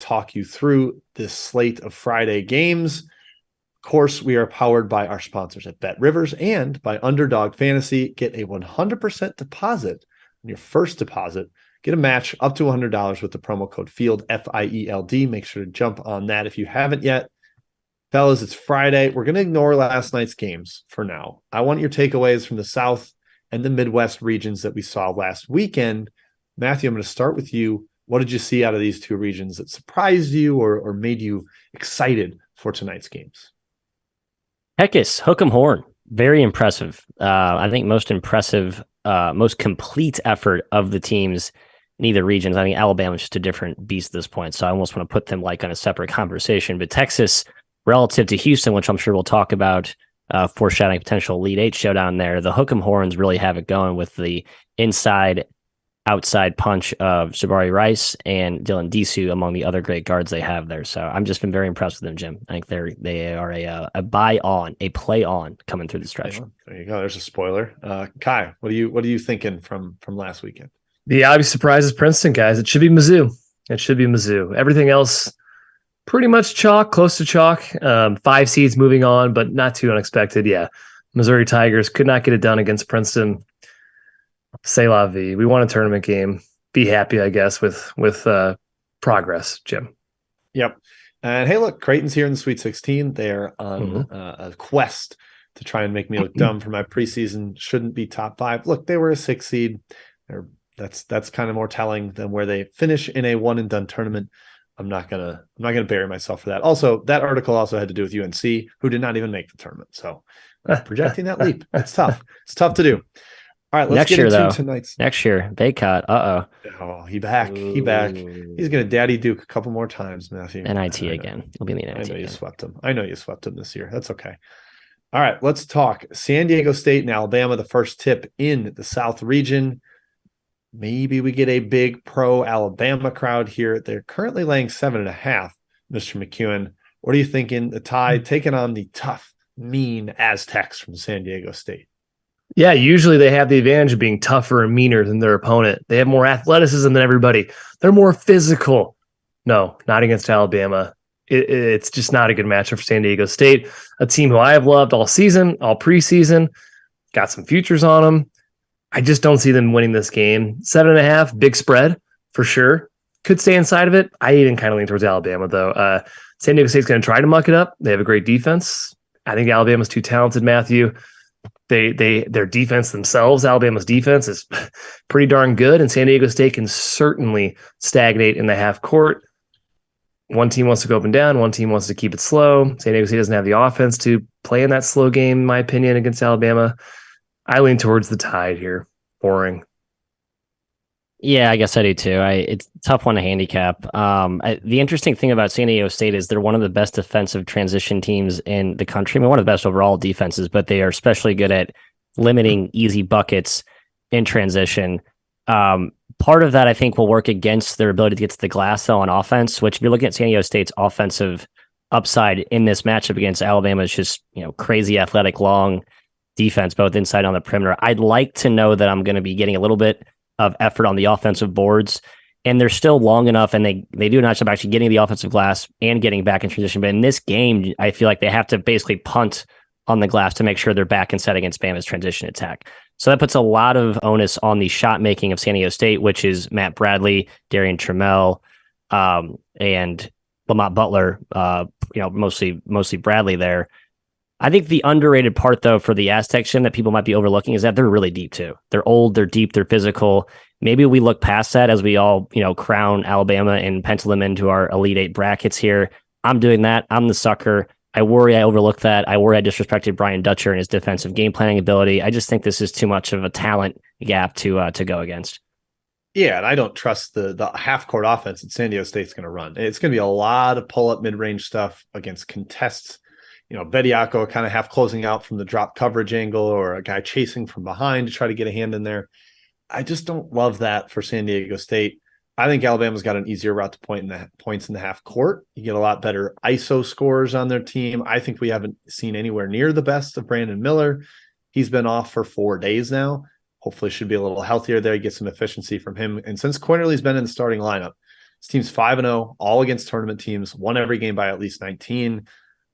talk you through this slate of Friday games. Of course, we are powered by our sponsors at BetRivers and by Underdog Fantasy. Get a 100% deposit on your first deposit. Get a match up to $100 with the promo code FIELD, F-I-E-L-D. Make sure to jump on that if you haven't yet. Fellas, it's Friday. We're going to ignore last night's games for now. I want your takeaways from the South and the Midwest regions that we saw last weekend. Matthew, I'm going to start with you. What did you see out of these two regions that surprised you or made you excited for tonight's games? Heckes, Hook'em Horn, very impressive. I think most impressive, most complete effort of the teams in either regions. I think Alabama's just a different beast at this point, so I almost want to put them like on a separate conversation. But Texas, relative to Houston, which I'm sure we'll talk about, foreshadowing potential Elite Eight showdown there, the Hook'em Horns really have it going with the outside punch of Jabari Rice and Dylan Disu among the other great guards they have there. So I'm just been very impressed with them, Jim. I think they are a play on coming through the stretch. There you go. There's a spoiler. Kai, what are you thinking from last weekend? The obvious surprise is Princeton, guys. It should be Mizzou. Everything else pretty much chalk, close to chalk. 5 seeds moving on, but not too unexpected. Yeah. Missouri Tigers could not get it done against Princeton. C'est la vie. We won a tournament game. Be happy, I guess, with progress, Jim. Yep. And hey, look, Creighton's here in the Sweet 16. They're on a quest to try and make me look dumb for my preseason. Shouldn't be top 5. Look, they were a 6 seed. That's kind of more telling than where they finish in a one and done tournament. I'm not gonna bury myself for that. Also, that article also had to do with UNC, who did not even make the tournament. So projecting that leap, it's tough. It's tough to do. All right, let's get into tonight's. Next year, Baycott. Oh, he back. He's going to daddy Duke a couple more times, Matthew. NIT again. He'll be in the NIT I know again. you swept him this year. That's okay. All right, let's talk San Diego State and Alabama, the first tip in the South region. Maybe we get a big pro Alabama crowd here. They're currently laying 7.5, Mr. McEwen. What are you thinking? The Tide taking on the tough, mean Aztecs from San Diego State. Yeah, usually they have the advantage of being tougher and meaner than their opponent. They have more athleticism than everybody. They're more physical. No, not against Alabama. It's just not a good matchup for San Diego State, a team who I have loved all season, all preseason, got some futures on them. I just don't see them winning this game. 7.5, big spread for sure. Could stay inside of it. I even kind of lean towards Alabama, though. San Diego State's going to try to muck it up. They have a great defense. I think Alabama's too talented, Matthew. Their defense themselves, Alabama's defense is pretty darn good, and San Diego State can certainly stagnate in the half court. One team wants to go up and down, one team wants to keep it slow. San Diego State doesn't have the offense to play in that slow game, in my opinion, against Alabama. I lean towards the Tide here. Boring. Yeah, I guess I do too. It's a tough one to handicap. The interesting thing about San Diego State is they're one of the best defensive transition teams in the country. I mean, one of the best overall defenses, but they are especially good at limiting easy buckets in transition. Part of that, I think, will work against their ability to get to the glass, though, on offense, which if you're looking at San Diego State's offensive upside in this matchup against Alabama, is just, crazy athletic, long defense, both inside and on the perimeter. I'd like to know that I'm going to be getting a little bit of effort on the offensive boards, and they're still long enough, and they do a nice job actually getting the offensive glass and getting back in transition. But in this game, I feel like they have to basically punt on the glass to make sure they're back and set against Bama's transition attack. So that puts a lot of onus on the shot making of San Diego State, which is Matt Bradley, Darian Trammell, and Lamont Butler, mostly Bradley there. I think the underrated part, though, for the Aztecs that people might be overlooking is that they're really deep, too. They're old, they're deep, they're physical. Maybe we look past that as we all, crown Alabama and pencil them into our Elite Eight brackets here. I'm doing that. I'm the sucker. I worry I overlooked that. I worry I disrespected Brian Dutcher and his defensive game planning ability. I just think this is too much of a talent gap to go against. Yeah, and I don't trust the half-court offense that San Diego State's going to run. It's going to be a lot of pull-up mid-range stuff against contests. Bediako kind of half closing out from the drop coverage angle, or a guy chasing from behind to try to get a hand in there. I just don't love that for San Diego State. I think Alabama's got an easier route to points in the half court. You get a lot better ISO scores on their team. I think we haven't seen anywhere near the best of Brandon Miller. He's been off for 4 days now. Hopefully should be a little healthier there. Get some efficiency from him. And since Quinterly's been in the starting lineup, This team's 5-0, all against tournament teams, won every game by at least 19.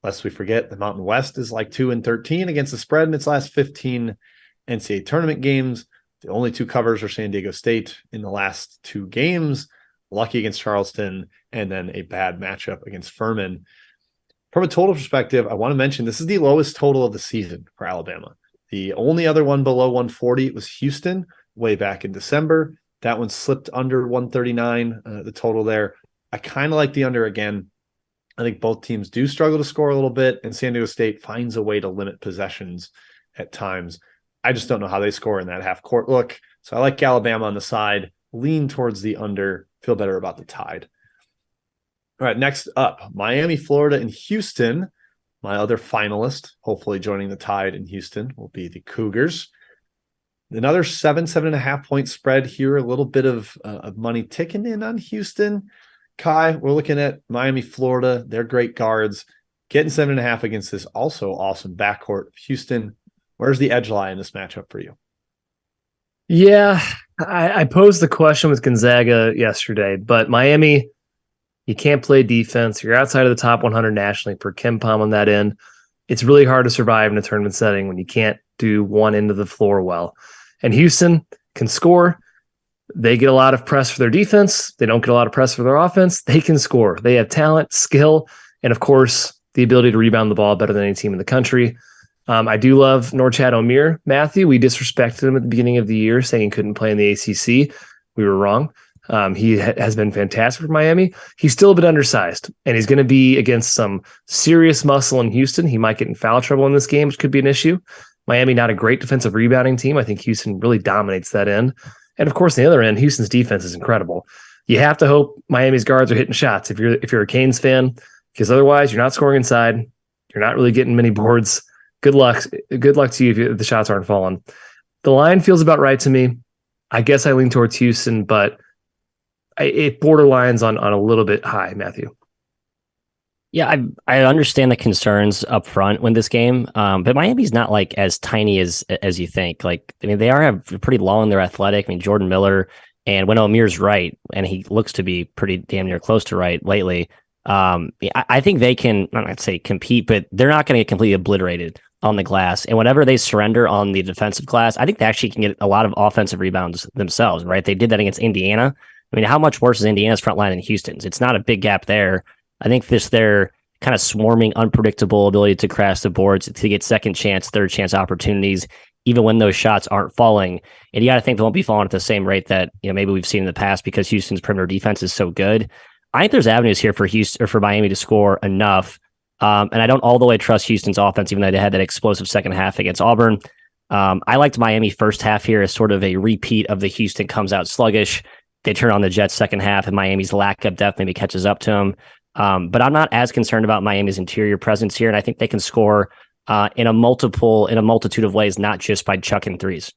Lest we forget, the Mountain West is like 2-13 against the spread in its last 15 NCAA tournament games. The only 2 covers are San Diego State in the last 2 games, lucky against Charleston, and then a bad matchup against Furman. From a total perspective, I want to mention this is the lowest total of the season for Alabama. The only other one below 140 was Houston way back in December. That one slipped under 139, the total there. I kind of like the under again. I think both teams do struggle to score a little bit, and San Diego State finds a way to limit possessions at times. I just don't know how they score in that half-court look. So I like Alabama on the side, lean towards the under, feel better about the Tide. All right, next up, Miami, Florida, and Houston. My other finalist, hopefully joining the Tide in Houston, will be the Cougars. Another 7.5 point spread here. A little bit of money ticking in on Houston. Kai, we're looking at Miami, Florida. They're great guards. Getting 7.5 against this also awesome backcourt of Houston. Where's the edge lie in this matchup for you? Yeah, I posed the question with Gonzaga yesterday, but Miami, you can't play defense. You're outside of the top 100 nationally per KenPom on that end. It's really hard to survive in a tournament setting when you can't do one end of the floor well. And Houston can score. They get a lot of press for their defense. They don't get a lot of press for their offense. They can score. They have talent, skill, and of course, the ability to rebound the ball better than any team in the country. I do love Norchad Omier, Matthew. We disrespected him at the beginning of the year, saying he couldn't play in the ACC. We were wrong. He has been fantastic for Miami. He's still a bit undersized, and he's going to be against some serious muscle in Houston. He might get in foul trouble in this game, which could be an issue. Miami, not a great defensive rebounding team. I think Houston really dominates that end. And of course, the other end, Houston's defense is incredible. You have to hope Miami's guards are hitting shots if you're a Canes fan, because otherwise you're not scoring inside. You're not really getting many boards. Good luck. Good luck to you if the shots aren't falling. The line feels about right to me. I guess I lean towards Houston, but it borderlines on a little bit high, Matthew. Yeah, I understand the concerns up front when this game, but Miami's not like as tiny as you think. Like, I mean, they are pretty long. They're athletic. I mean, Jordan Miller, and when Omir's right, and he looks to be pretty damn near close to right lately. I think they can, I'm not say compete, but they're not going to get completely obliterated on the glass. And whenever they surrender on the defensive glass, I think they actually can get a lot of offensive rebounds themselves. Right? They did that against Indiana. I mean, how much worse is Indiana's front line than Houston's? It's not a big gap there. I think their kind of swarming, unpredictable ability to crash the boards, to get second chance, third chance opportunities, even when those shots aren't falling. And you got to think they won't be falling at the same rate that maybe we've seen in the past because Houston's perimeter defense is so good. I think there's avenues here for Houston or for Miami to score enough. And I don't all the way trust Houston's offense, even though they had that explosive second half against Auburn. I liked Miami first half here as sort of a repeat of the Houston comes out sluggish. They turn on the Jets second half, and Miami's lack of depth maybe catches up to them. But I'm not as concerned about Miami's interior presence here, and I think they can score in a multitude of ways, not just by chucking threes.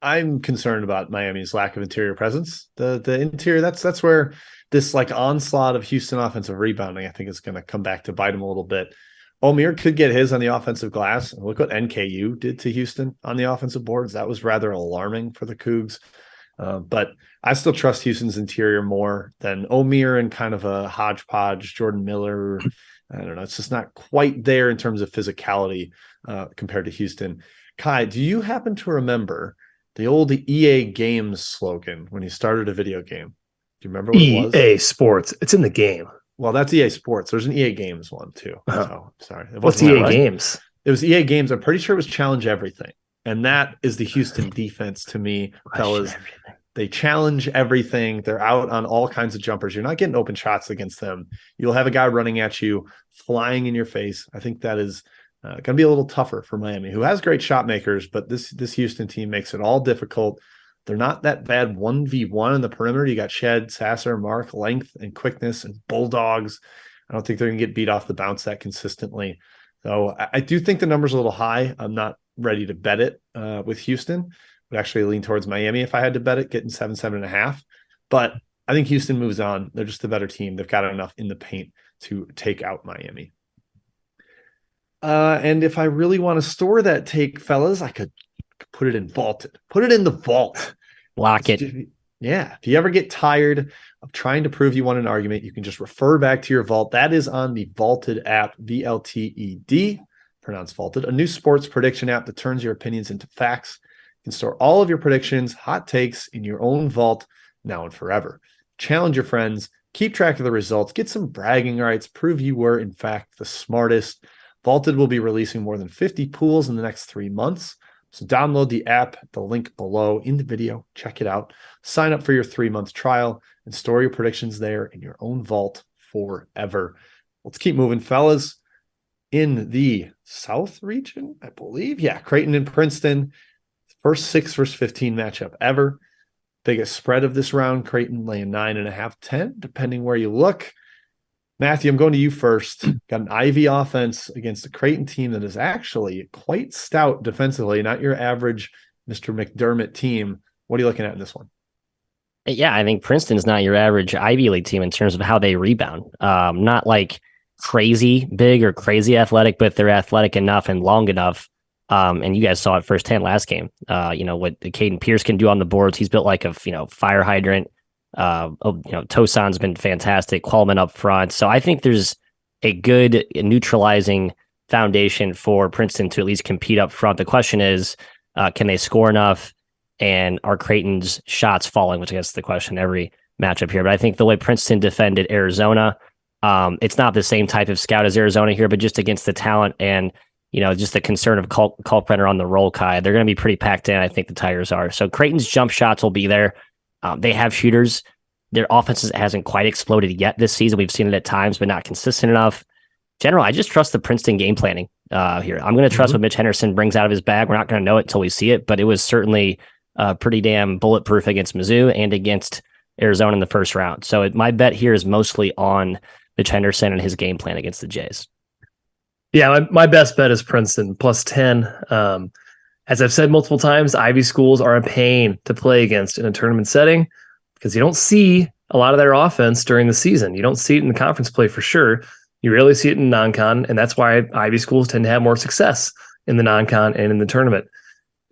I'm concerned about Miami's lack of interior presence. The interior, that's where this like onslaught of Houston offensive rebounding, I think, is going to come back to bite him a little bit. Omir could get his on the offensive glass. Look what NKU did to Houston on the offensive boards. That was rather alarming for the Cougs. But I still trust Houston's interior more than Omir and kind of a hodgepodge Jordan Miller. I don't know. It's just not quite there in terms of physicality compared to Houston. Kai, do you happen to remember the old EA Games slogan when he started a video game? Do you remember what it was? EA Sports. It's in the game. Well, that's EA Sports. There's an EA Games one too. So sorry. What's EA Games? It was EA Games. I'm pretty sure it was Challenge Everything. And that is the Houston defense to me, fellas. They challenge everything. They're out on all kinds of jumpers. You're not getting open shots against them. You'll have a guy running at you, flying in your face. I think that is going to be a little tougher for Miami, who has great shot makers, but this Houston team makes it all difficult. They're not that bad 1v1 in the perimeter. You got Shed, Sasser, Mark, length and quickness and bulldogs. I don't think they're going to get beat off the bounce that consistently. So I do think the number's a little high. I'm not ready to bet it with Houston. Would actually lean towards Miami if I had to bet it, getting 7.5. But I think Houston moves on. They're just a better team. They've got enough in the paint to take out Miami. And if I really want to store that take, fellas, I could put it in vaulted. Put it in the vault. Lock it. Yeah. If you ever get tired of trying to prove you won an argument, you can just refer back to your vault. That is on the Vaulted app, VLTED, pronounced vaulted, a new sports prediction app that turns your opinions into facts. You can store all of your predictions, hot takes in your own vault now and forever. Challenge your friends, keep track of the results, get some bragging rights, prove you were, in fact, the smartest. Vaulted will be releasing more than 50 pools in the next 3 months. So download the app, the link below in the video, check it out, sign up for your 3-month trial, and store your predictions there in your own vault forever. Let's keep moving, fellas. In the South Region, I believe. Yeah, Creighton and Princeton, first 6 versus 15 matchup ever. Biggest spread of this round, Creighton laying 9.5, 10, depending where you look. Matthew, I'm going to you first. Got an Ivy offense against a Creighton team that is actually quite stout defensively, not your average Mr. McDermott team. What are you looking at in this one? Yeah, I think Princeton's not your average Ivy League team in terms of how they rebound. Not like crazy big or crazy athletic, but they're athletic enough and long enough. And you guys saw it firsthand last game. What Caden Pierce can do on the boards. He's built like a fire hydrant. Tosan's been fantastic. Qualman up front. So I think there's a good neutralizing foundation for Princeton to at least compete up front. The question is, can they score enough? And are Creighton's shots falling? Which I guess is the question every matchup here. But I think the way Princeton defended Arizona, it's not the same type of scout as Arizona here, but just against the talent and just the concern of Kalkbrenner on the roll, Kai. They're going to be pretty packed in. I think the Tigers are. So Creighton's jump shots will be there. They have shooters. Their offense hasn't quite exploded yet this season. We've seen it at times, but not consistent enough. General, I just trust the Princeton game planning here. I'm going to trust what Mitch Henderson brings out of his bag. We're not going to know it until we see it, but it was certainly pretty damn bulletproof against Mizzou and against Arizona in the first round. So my bet here is mostly on Mitch Henderson and his game plan against the Jays. Yeah, my best bet is Princeton plus 10. As I've said multiple times, Ivy schools are a pain to play against in a tournament setting because you don't see a lot of their offense during the season. You don't see it in the conference play for sure. You rarely see it in non-con, and that's why Ivy schools tend to have more success in the non-con and in the tournament.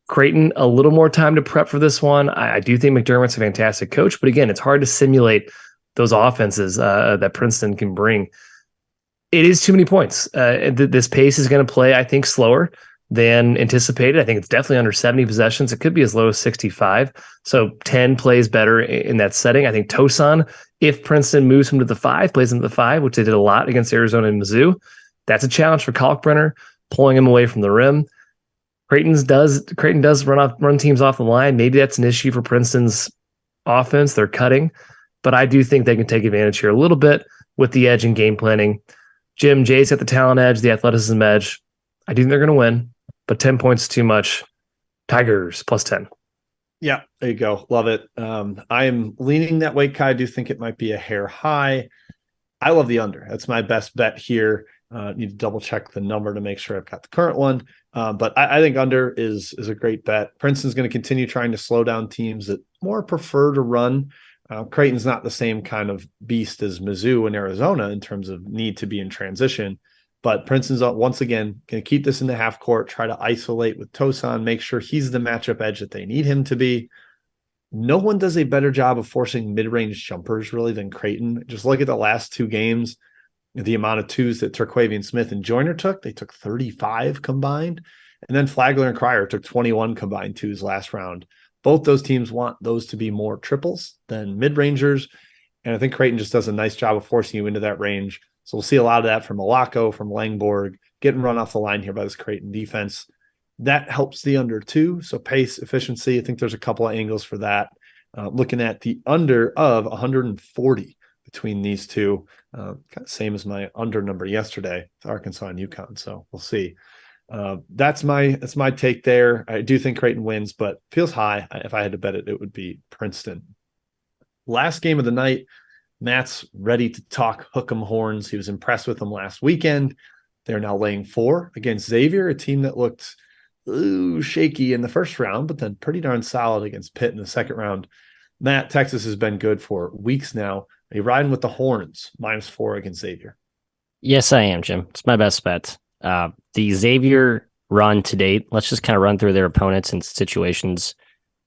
Creighton, a little more time to prep for this one. I do think McDermott's a fantastic coach, but again, it's hard to simulate those offenses that Princeton can bring. It is too many points. This pace is going to play, I think, slower than anticipated. I think it's definitely under 70 possessions. It could be as low as 65. So 10 plays better in that setting. I think Tosan, if Princeton moves him to the 5, plays him to the 5, which they did a lot against Arizona and Mizzou, that's a challenge for Kalkbrenner, pulling him away from the rim. Creighton does run teams off the line. Maybe that's an issue for Princeton's offense. They're cutting, but I do think they can take advantage here a little bit with the edge in game planning. Jim, Jay's got the talent edge, the athleticism edge. I do think they're going to win, but 10 points is too much. Tigers plus 10. Yeah, there you go. Love it. I am leaning that way, Kai. I do think it might be a hair high. I love the under. That's my best bet here. Need to double check the number to make sure I've got the current one. But I think under is a great bet. Princeton's going to continue trying to slow down teams that more prefer to run. Creighton's not the same kind of beast as Mizzou and Arizona in terms of need to be in transition. But Princeton's once again going to keep this in the half court, try to isolate with Tosan, make sure he's the matchup edge that they need him to be. No one does a better job of forcing mid-range jumpers really than Creighton. Just look at the last 2 games, the amount of twos that Terquavian Smith and Joyner took. They took 35 combined. And then Flagler and Cryer took 21 combined twos last round. Both those teams want those to be more triples than mid-rangers. And I think Creighton just does a nice job of forcing you into that range. So we'll see a lot of that from Malacco, from Langborg, getting run off the line here by this Creighton defense. That helps the under too. So pace, efficiency, I think there's a couple of angles for that. Looking at the under of 140 between these two. Kind of same as my under number yesterday with Arkansas and UConn. So we'll see. That's my take there. I do think Creighton wins, but feels high. If I had to bet it, it would be Princeton. Last game of the night, Matt's ready to talk hook 'em horns. He was impressed with them last weekend. They're now laying 4 against Xavier, a team that looked shaky in the first round, but then pretty darn solid against Pitt in the second round. Matt, Texas has been good for weeks now. Are you riding with the Horns, -4 against Xavier? Yes, I am, Jim. It's my best bet. The Xavier run to date, let's just kind of run through their opponents and situations.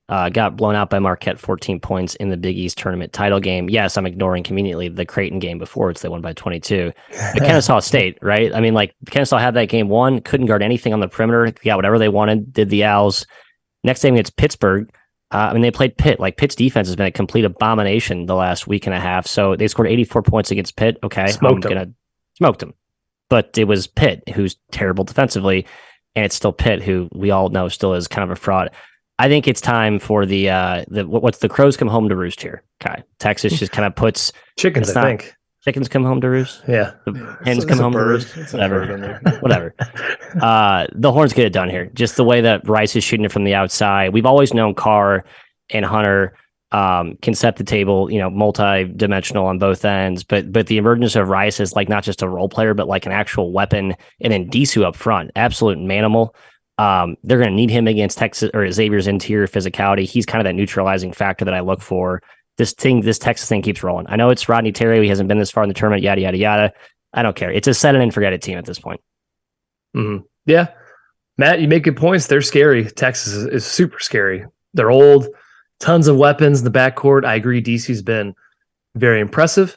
got blown out by Marquette 14 points in the Big East tournament title game. Yes, I'm ignoring conveniently the Creighton game before, which they won by 22. But Kennesaw State, right? I mean, like Kennesaw had that game won, couldn't guard anything on the perimeter, got whatever they wanted, did the Owls. Next game against Pittsburgh. They played Pitt. Like Pitt's defense has been a complete abomination the last week and a half. So they scored 84 points against Pitt. Okay, smoked them. But it was Pitt, who's terrible defensively, and it's still Pitt, who we all know still is kind of a fraud. I think it's time for what's the crows come home to roost here. Okay, Texas just kind of puts chickens. I think chickens come home to roost. Yeah, the hens come home to roost. Whatever. The Horns get it done here. Just the way that Rice is shooting it from the outside. We've always known Carr and Hunter can set the table, multi-dimensional on both ends. But the emergence of Rice is like not just a role player, but like an actual weapon. And then Disu up front, absolute manimal. They're going to need him against Texas or Xavier's interior physicality. He's kind of that neutralizing factor that I look for. This Texas thing keeps rolling. I know it's Rodney Terry. He hasn't been this far in the tournament, yada, yada, yada. I don't care. It's a set it and forget it team at this point. Mm-hmm. Yeah. Matt, you make good points. They're scary. Texas is super scary. They're old, tons of weapons in the backcourt. I agree. DC's been very impressive.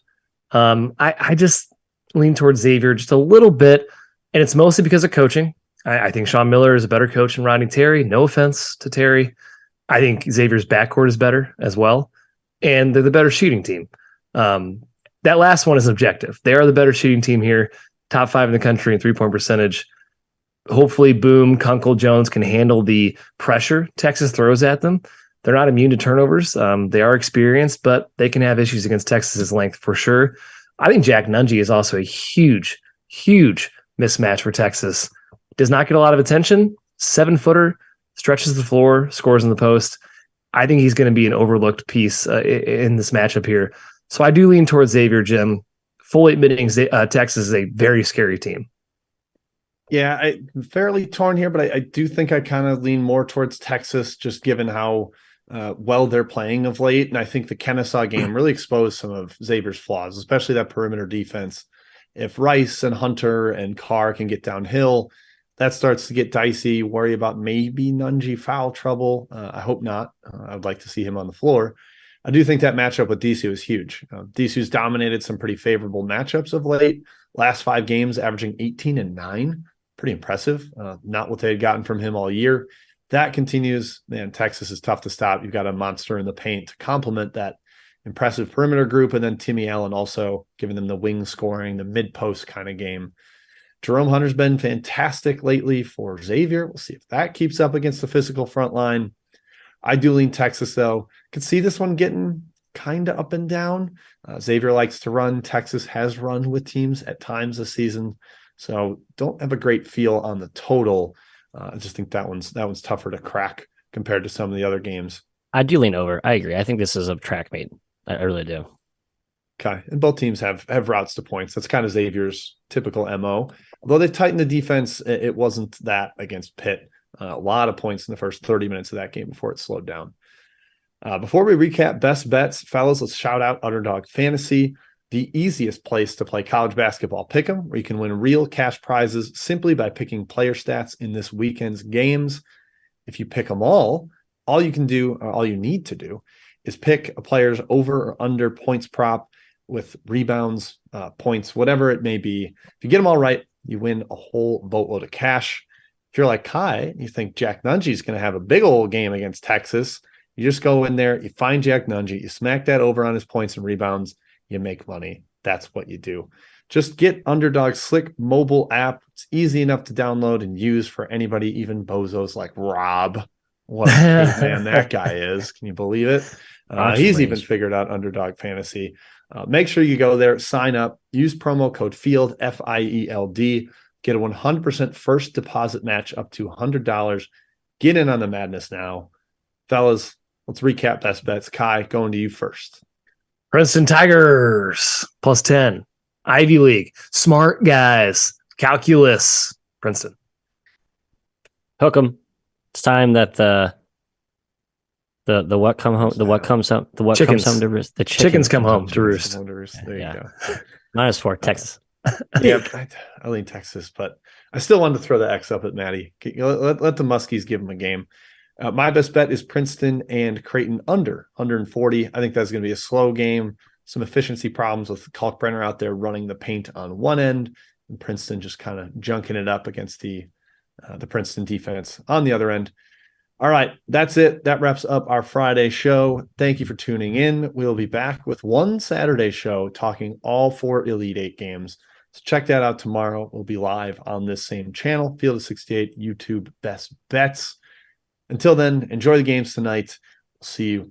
I just lean towards Xavier just a little bit, and it's mostly because of coaching. I think Sean Miller is a better coach than Rodney Terry. No offense to Terry. I think Xavier's backcourt is better as well, and they're the better shooting team. That last one is objective. They are the better shooting team here, top 5 in the country in three-point percentage. Hopefully, Boom, Kunkel, Jones can handle the pressure Texas throws at them. They're not immune to turnovers. They are experienced, but they can have issues against Texas's length for sure. I think Jack Nunge is also a huge, huge mismatch for Texas. Does not get a lot of attention. 7-footer, stretches the floor, scores in the post. I think he's going to be an overlooked piece in this matchup here. So I do lean towards Xavier, Jim. Fully admitting Texas is a very scary team. Yeah, I'm fairly torn here, but I do think I kind of lean more towards Texas, just given how well they're playing of late. And I think the Kennesaw game really exposed some of Xavier's flaws, especially that perimeter defense. If Rice and Hunter and Carr can get downhill, that starts to get dicey. Worry about maybe Nunge foul trouble. I hope not. I would like to see him on the floor. I do think that matchup with Disu is huge. Disu's dominated some pretty favorable matchups of late. Last 5 games, averaging 18 and 9. Pretty impressive. Not what they had gotten from him all year. That continues. Man, Texas is tough to stop. You've got a monster in the paint to complement that impressive perimeter group. And then Timmy Allen also giving them the wing scoring, the mid-post kind of game. Jerome Hunter's been fantastic lately for Xavier. We'll see if that keeps up against the physical front line. I do lean Texas, though. Could see this one getting kind of up and down. Xavier likes to run. Texas has run with teams at times this season. So don't have a great feel on the total. I just think that one's tougher to crack compared to some of the other games. I do lean over. I agree. I think this is a track meet. I really do. Okay. And both teams have routes to points. That's kind of Xavier's typical MO. Although they've tightened the defense, it wasn't that against Pitt. A lot of points in the first 30 minutes of that game before it slowed down. Before we recap best bets, fellas, let's shout out Underdog Fantasy, the easiest place to play college basketball pick'em, where you can win real cash prizes simply by picking player stats in this weekend's games. If you pick them all you can do, or all you need to do, is pick a player's over or under points prop with rebounds, points, whatever it may be. If you get them all right, you win a whole boatload of cash. If you're like Kai and you think Jack Nunge is going to have a big old game against Texas, you just go in there, you find Jack Nunge, you smack that over on his points and rebounds, you make money. That's what you do. Just get Underdog's slick mobile app. It's easy enough to download and use for anybody, even bozos like Rob. What a caveman that guy is. Can you believe it? He's even figured out Underdog Fantasy. Make sure you go there, sign up, use promo code FIELD, FIELD, get a 100% first deposit match up to $100. Get in on the madness now. Fellas, let's recap best bets. Kai, going to you first. Princeton Tigers, +10. Ivy League, smart guys, calculus, Princeton. Hook 'em. It's time that the what come home, the what comes home, the what chickens. comes home to roost. The chickens come home to roost. There you go. -4, Texas. Yeah, I lean Texas, but I still wanted to throw the X up at Maddie. Let the Muskies give them a game. My best bet is Princeton and Creighton under 140. I think that's going to be a slow game. Some efficiency problems with Kalkbrenner out there running the paint on one end, and Princeton just kind of junking it up against the Princeton defense on the other end. All right, that's it. That wraps up our Friday show. Thank you for tuning in. We'll be back with one Saturday show talking all 4 Elite 8 games. So check that out tomorrow. We'll be live on this same channel, Field of 68 YouTube Best Bets. Until then, enjoy the games tonight. See you